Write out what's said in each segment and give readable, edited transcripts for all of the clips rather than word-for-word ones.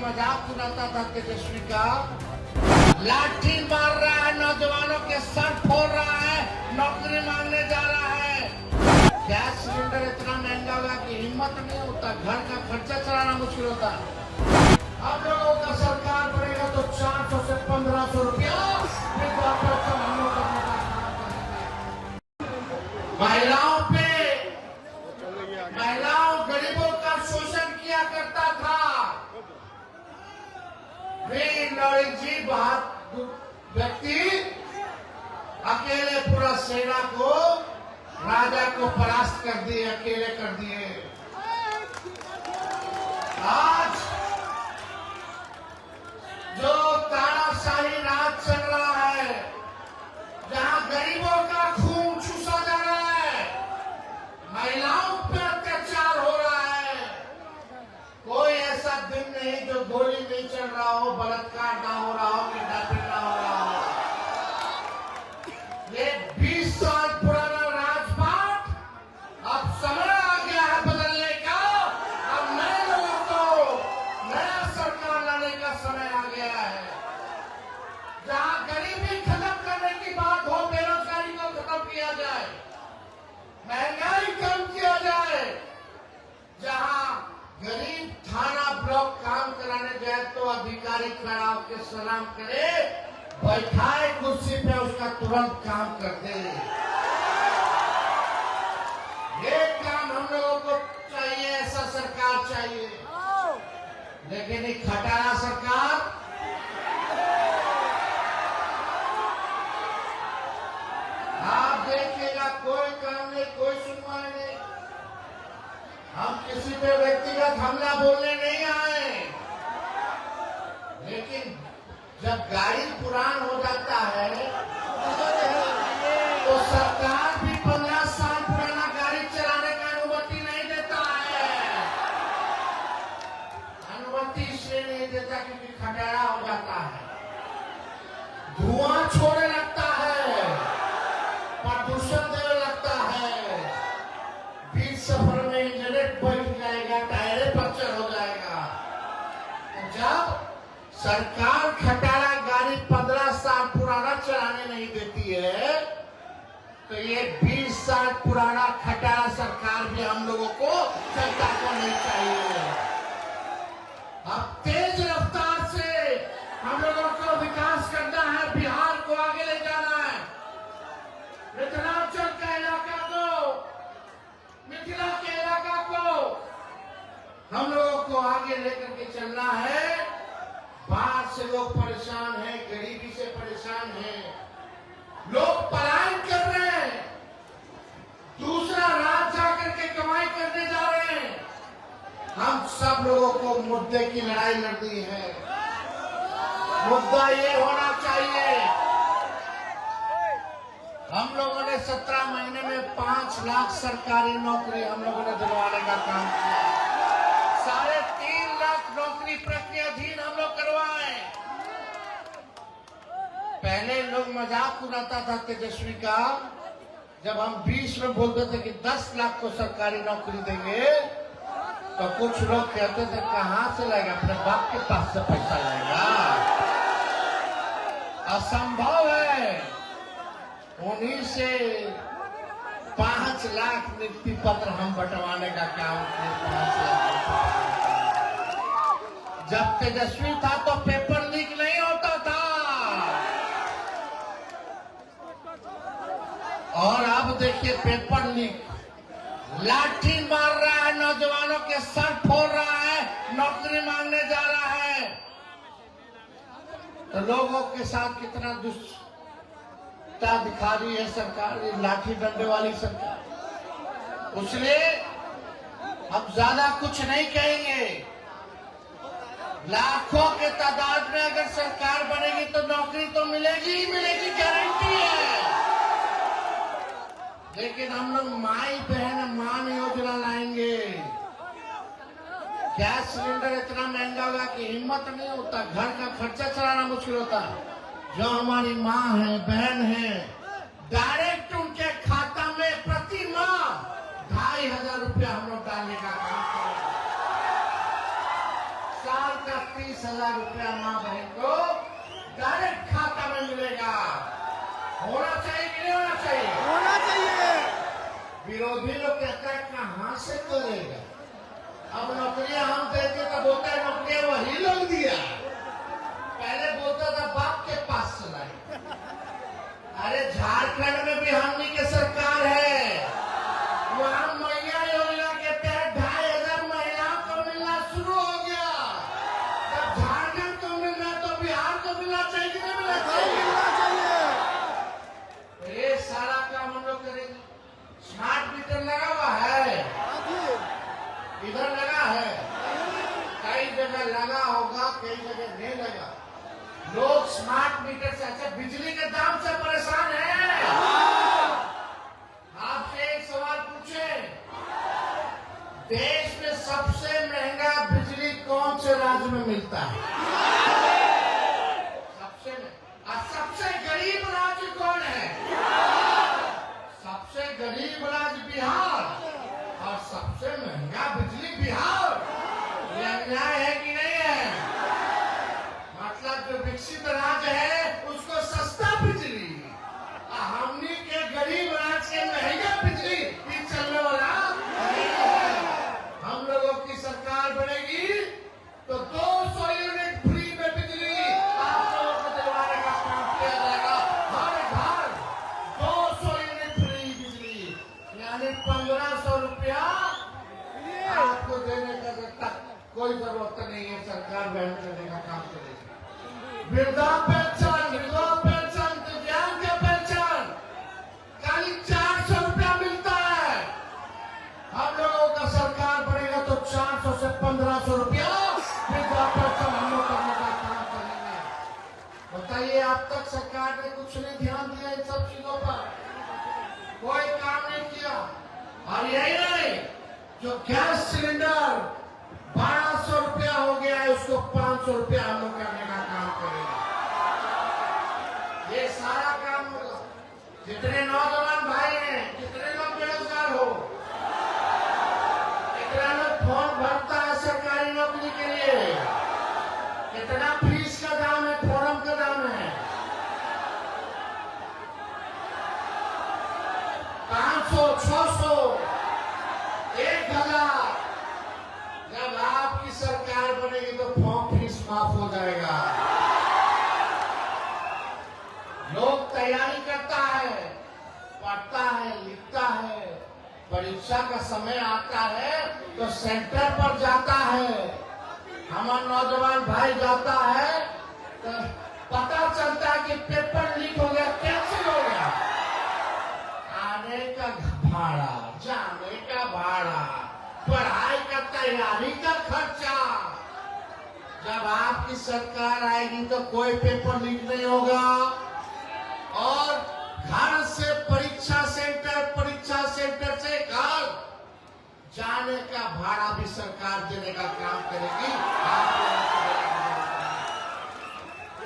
मजाक उड़ाता था तेजस्वी का, लाठी मार रहा है, नौजवानों के सर फोड़ रहा है, नौकरी मांगने जा रहा है। गैस सिलेंडर इतना महंगा हुआ कि हिम्मत नहीं होता, घर का खर्चा चलाना मुश्किल होता। आप लोगों का सरकार बढ़ेगा तो 400 से 1500 रुपया महिलाओं गरीबों का शोषण किया करता था। जी व्यक्ति अकेले पूरा सेना को, राजा को परास्त कर दिए, अकेले कर दिए। आज जो तानाशाही राज चल रहा है, जहां गरीबों का खून चूसा जा रहा है, महिलाओं पर अत्याचार हो रहा है, कोई ऐसा दिन नहीं जो गोली नहीं चल रहा हो, बलात्कार ना हो रहा हो, किडनैपिंग ना हो रहा हो। ये 20 साल पुराना राजपाट, अब समय आ गया है बदलने का। अब नए लोगों को नया सरकार लाने का समय आ गया है, जहां गरीबी खत्म करने की बात हो, बेरोजगारी को खत्म किया जाए, महंगाई कम किया जाए, जहां गरीब थाना ब्लॉक काम कराने जाए तो अधिकारी खड़ा होकर सलाम करे, बैठाए कुर्सी पे, उसका तुरंत काम कर दे। ये काम हम लोगों को चाहिए, ऐसा सरकार चाहिए। लेकिन एक खटारा सरकार, आप देखिएगा, कोई काम नहीं, कोई सुनवाई नहीं। हम किसी पे व्यक्तिगत हमला बोलने नहीं आए, लेकिन जब गाड़ी पुरान हो जाता है तो सरकार भी 15 साल पुराना गाड़ी चलाने का अनुमति नहीं देता है। अनुमति इसलिए नहीं देता क्योंकि खटारा हो जाता है, धुआं छोड़ने लगता है, प्रदूषण देने लगता है, बीच सफर में इंजन बैठ जाएगा, टायर पंचर हो जाएगा। जब सरकार खटारा गाड़ी 15 साल पुराना चलाने नहीं देती है, तो ये 20 साल पुराना खटारा सरकार भी हम लोगों को, जनता को नहीं चाहिए। अब तेज रफ्तार से हम लोगों को विकास करना है, बिहार को आगे ले जाना है, मिथिलांचल का इलाका को, मिथिला के इलाका को हम लोगों को आगे लेकर के चलना है। बाहर से लोग परेशान हैं, गरीबी से परेशान हैं, लोग पलायन कर रहे हैं, दूसरा राज्य जाकर के कमाई करने जा रहे हैं। हम सब लोगों को मुद्दे की लड़ाई लड़नी है। मुद्दा ये होना चाहिए, हम लोगों ने 17 महीने में 5 लाख सरकारी नौकरी हम लोगों ने दिलवाने का काम किया। 3.5 लाख नौकरी प्रक्रियाधीन हम लोग करवाए। पहले लोग मजाक उड़ाता था तेजस्वी का, जब हम 20 में बोलते थे कि 10 लाख को सरकारी नौकरी देंगे, तो कुछ लोग कहते थे कहां से लाएगा, अपने बाप के पास से पैसा लाएगा, असंभव है। उन्हीं से 5 लाख नियुक्ति पत्र हम बंटवाने का काम किए। 5 लाख जब तेजस्वी था तो पेपर लीक नहीं होता था, और अब देखिए पेपर लीक, लाठी मार रहा है, नौजवानों के सर फोड़ रहा है, नौकरी मांगने जा रहा है। तो लोगों के साथ कितना दुष्टता दिखा रही है सरकार, ये लाठी डंडे वाली सरकार। इसलिए अब ज्यादा कुछ नहीं कहेंगे। लाखों के तादाद में अगर सरकार बनेगी तो नौकरी तो मिलेगी ही मिलेगी, गारंटी है। लेकिन हम लोग माई बहन मान योजना लाएंगे। गैस सिलेंडर इतना महंगा हुआ कि हिम्मत नहीं होता, घर का खर्चा चलाना मुश्किल होता। जो हमारी माँ है, बहन है, डायरेक्ट उनके खाता में प्रति माह 2,500 रुपया हम लोग डालने का काम करें। साल का 30,000 रुपया माँ बहन को डायरेक्ट खाता में मिलेगा। होना चाहिए कि नहीं होना चाहिए? होना चाहिए। विरोधी लोग कहता है कहां से करेगा। अब नौकरियां हम देते तो बोलता है नौकरियां वही लोग दिया। पहले बोलता था बाप के पास से लाई। अरे झारखंड में भी हमनी के सरकार है, वहां मैया योजना के तहत 2,500 महिलाओं को मिलना शुरू हो गया। जब झारखंड को मिल रहा तो बिहार को मिलना चाहिए कि नहीं मिलना चाहिए? मिलना चाहिए। ये सारा काम हम लोग करेंगे। स्मार्ट मीटर लगा हुआ है, इधर लगा है, कई जगह लगा होगा, कई जगह नहीं लगा। लोग स्मार्ट मीटर से अच्छा बिजली के दाम से परेशान हैं। आपसे एक सवाल पूछे, देश में सबसे महंगा बिजली कौन से राज्य में मिलता है? सबसे गरीब राज्य कौन है? सबसे गरीब राज्य बिहार और सबसे महंगा बिजली बिहार। ये अन्याय है कि नहीं है? मतलब जो विकसित राज्य है उसको सस्ता बिजली, हमनी के गरीब राज्य के महंगा बिजली, ये चलने वाला नहीं है। हम लोगों की सरकार बनेगी तो 200 यूनिट फ्री में बिजली आप लोगों को दिलवाने का काम किया जाएगा। हर घर 200 यूनिट फ्री बिजली, यानी 1,500 रुपया आपको देने का कोई जरूरत नहीं है। सरकार वहन करने का काम करेगी। वृद्धा पेंशन, विधवा पेंशन, दिव्यांग पेंशन खाली 400 रुपया मिलता है। हम लोगों का सरकार बनेगा तो 400 से 1,500 रुपया वृद्धा पेंशन हम लोग करने का काम करेंगे। बताइए, अब तक सरकार ने कुछ नहीं ध्यान दिया इन सब चीजों पर, कोई काम नहीं किया। और यही नहीं, जो गैस सिलेंडर 1,200 रुपया हो गया है उसको 500 रुपया हम लोग करने का काम करेंगे। ये सारा काम होगा। जितने नौजवान भाई हैं, जितने लोग बेरोजगार हो, कितना लोग फॉर्म भरता है सरकारी नौकरी के लिए, कितना फीस का दाम है, फॉर्म का दाम है 500, 600, 1,000। जब आपकी सरकार बनेगी तो फॉर्म फीस माफ हो जाएगा। लोग तैयारी करता है, पढ़ता है, लिखता है, परीक्षा का समय आता है तो सेंटर पर जाता है। हमारा नौजवान भाई जाता है तो पता चलता है कि पेपर लीक हो गया, कैंसिल हो गया। आने का भाड़ा, जाने का भाड़ा, पढ़ाई का तैयारी का खर्चा। जब आपकी सरकार आएगी तो कोई पेपर लीक नहीं होगा और घर से परीक्षा सेंटर से घर जाने का भाड़ा भी सरकार देने का काम करेगी।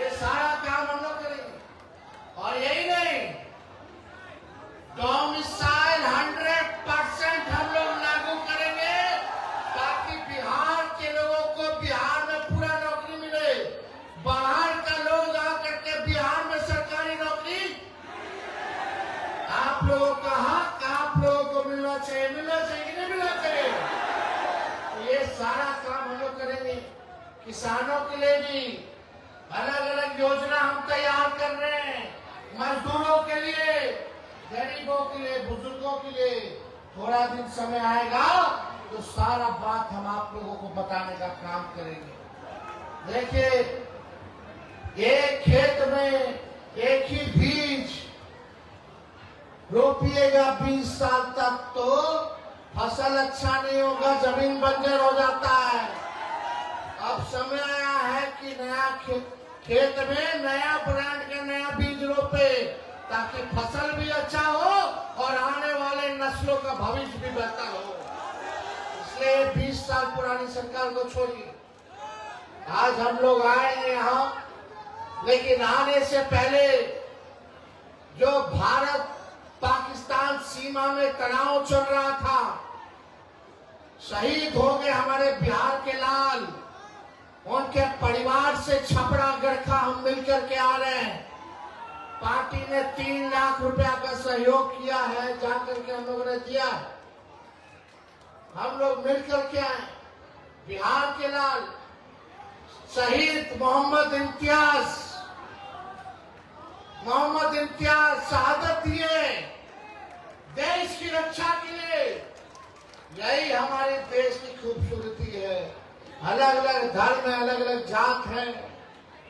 ये सारा काम हम लोग करेंगे। और यही नहीं, डोमिसाइल 100% हम लोग लागू करेंगे ताकि बिहार के लोगों को बिहार में पूरा नौकरी मिले। बाहर का लोग आकर के बिहार में सरकारी नौकरी, आप लोगों का हक आप लोगों को मिलना चाहिए कि नहीं मिलना चाहिए? ये सारा काम हम लोग करेंगे। किसानों के लिए भी अलग अलग योजना हम तैयार कर रहे हैं, मजदूरों के लिए, गरीबों के लिए, बुजुर्गों के लिए। थोड़ा दिन समय आएगा तो सारा बात हम आप लोगों को बताने का काम करेंगे। देखिए, एक खेत में एक ही बीज रोपिएगा 20 साल तक तो फसल अच्छा नहीं होगा, जमीन बंजर हो जाता है। अब समय आया है कि नया खेत में नया ब्रांड का नया बीज रोपे ताकि फसल भी अच्छा हो और आने वाले नस्लों का भविष्य भी बेहतर हो। इसलिए 20 साल पुरानी सरकार को छोड़िए। आज हम लोग आए हैं यहाँ, लेकिन आने से पहले जो भारत पाकिस्तान सीमा में तनाव चल रहा था, शहीद हो गए हमारे बिहार के लाल, उनके उनके परिवार से छपरा गड़खा हम मिलकर के आ रहे हैं। पार्टी ने 3 लाख रुपया का सहयोग किया है, जाकर के हम लोगों ने दिया। हम लोग मिलकर के आए। बिहार के लाल शहीद मोहम्मद इम्तियाज शहादत दिए देश की रक्षा के लिए। यही हमारे देश की खूबसूरती है। अलग अलग धर्म है, अलग अलग जात है,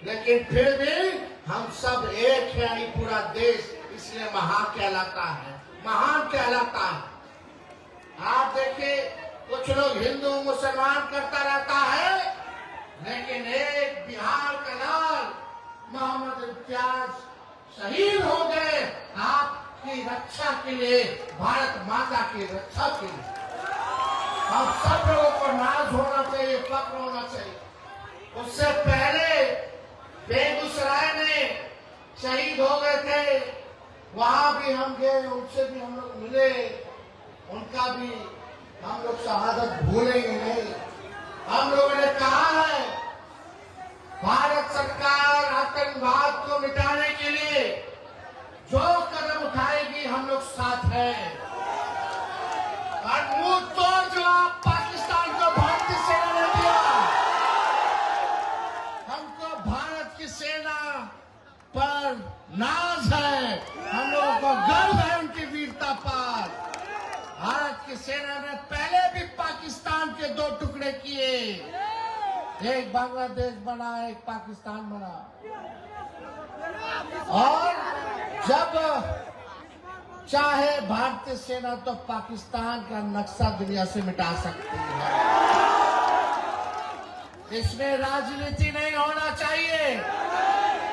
लेकिन फिर भी हम सब एक हैं। ये पूरा देश इसलिए महान कहलाता है। आप देखिए, कुछ लोग हिंदू मुसलमान करता रहता है, लेकिन एक बिहार का लाल मोहम्मद इम्तियाज शहीद हो गए आपकी रक्षा के लिए, भारत माता की रक्षा के लिए। हम सब लोगों को नाज होना चाहिए, फक्र होना चाहिए। उससे पहले बेगूसराय में शहीद हो गए थे, वहां भी हम गए, उनसे भी हम लोग मिले, उनका भी हम लोग शहादत भूलेंगे नहीं। हम लोगों ने कहा है, भारत सरकार आतंकवाद को मिटाने के लिए जो कदम उठाएगी हम लोग साथ हैं। और मुंह तोड़ जवाब पाकिस्तान को भारतीय सेना ने दिया। हमको भारत की सेना पर नाज है, हम लोगों को गर्व है उनकी वीरता पर। भारत की सेना ने पहले भी पाकिस्तान के 2 टुकड़े किए, एक बांग्लादेश बना, एक पाकिस्तान बना। और जब चाहे भारतीय सेना तो पाकिस्तान का नक्शा दुनिया से मिटा सकती है। इसमें राजनीति नहीं होना चाहिए।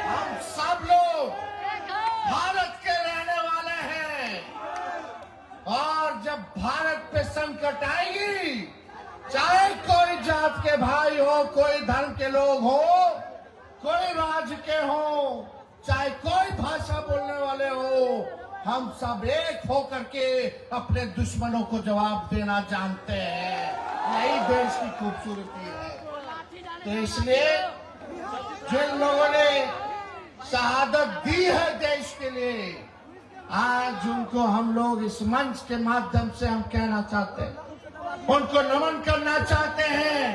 हम सब लोग भारत के रहने वाले हैं, और जब भारत पे संकट आएगी, चाहे कोई जात के भाई हो, कोई धर्म के लोग हो, कोई राज्य के हो, चाहे कोई भाषा बोलने वाले हो, हम सब एक होकर के अपने दुश्मनों को जवाब देना जानते हैं। यही देश की खूबसूरती है। तो इसलिए जिन लोगों ने शहादत दी है देश के लिए, आज उनको हम लोग इस मंच के माध्यम से हम कहना चाहते हैं, उनको नमन करना चाहते हैं।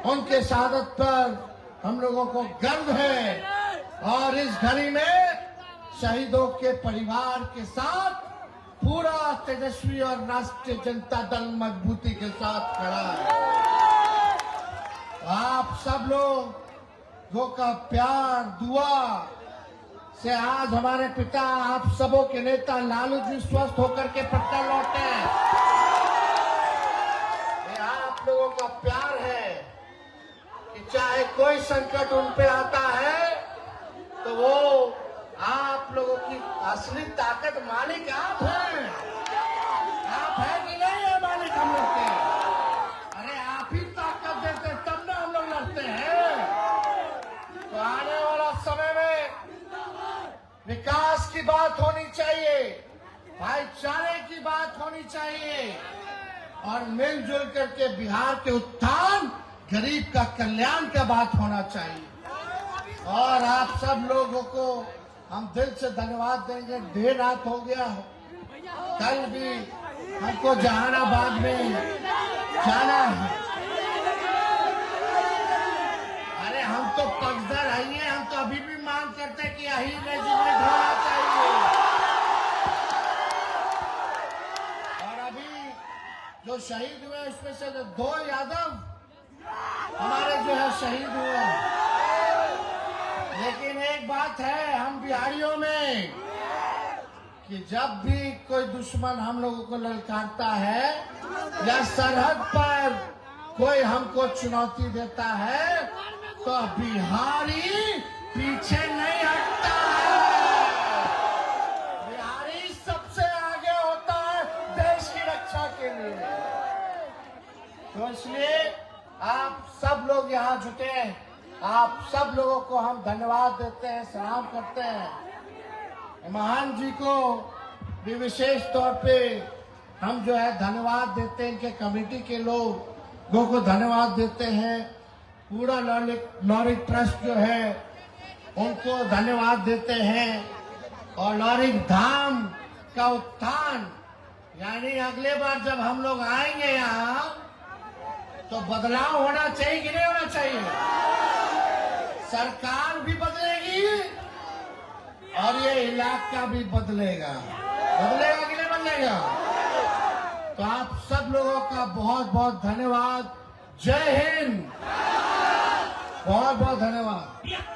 उनके शहादत पर हम लोगों को गर्व है, और इस घड़ी में शहीदों के परिवार के साथ पूरा तेजस्वी और राष्ट्रीय जनता दल मजबूती के साथ खड़ा है। आप सब लोगों का प्यार, दुआ से आज हमारे पिता, आप सबों के नेता लालू जी स्वस्थ होकर के पटना लौटे हैं। ये आप लोगों का प्यार है कि चाहे कोई संकट उन पे आता है तो वो आप लोगों की असली ताकत मालिक आप हैं। आप हैं कि नहीं है मालिक हम लोग के? अरे आप ही ताकत देते हैं, तब ना हम लोग लड़ते हैं। तो आने वाला समय में विकास की बात होनी चाहिए, भाईचारे की बात होनी चाहिए, और मिलजुल करके बिहार के उत्थान, गरीब का कल्याण का बात होना चाहिए। और आप सब लोगों को हम दिल से धन्यवाद देंगे। देर रात हो गया, कल भी हमको जहानाबाद में जाना है। अरे हम तो पक्षधर हैं, हम तो अभी भी मांग करते हैं कि यही रेजिमेंट होना चाहिए। और अभी जो शहीद हुए उसमें से 2 यादव हमारे जो है शहीद हुए। लेकिन एक बात है हम बिहारियों में, कि जब भी कोई दुश्मन हम लोगों को ललकारता है या सरहद पर कोई हमको चुनौती देता है, तो बिहारी पीछे नहीं हटता है। बिहारी सबसे आगे होता है देश की रक्षा के लिए। तो इसलिए आप सब लोग यहाँ जुटे हैं, आप सब लोगों को हम धन्यवाद देते हैं, सलाम करते हैं। महान जी को भी विशेष तौर पे हम जो है धन्यवाद देते हैं, इनके कमेटी के लोगों को धन्यवाद देते हैं। पूरा लॉरिक ट्रस्ट जो है उनको धन्यवाद देते हैं। और लॉरिक धाम का उत्थान, यानी अगले बार जब हम लोग आएंगे यहाँ तो बदलाव होना चाहिए कि नहीं होना चाहिए? सरकार भी बदलेगी और ये इलाका भी बदलेगा कि नहीं बदलेगा? तो आप सब लोगों का बहुत बहुत धन्यवाद। जय हिंद। बहुत बहुत धन्यवाद।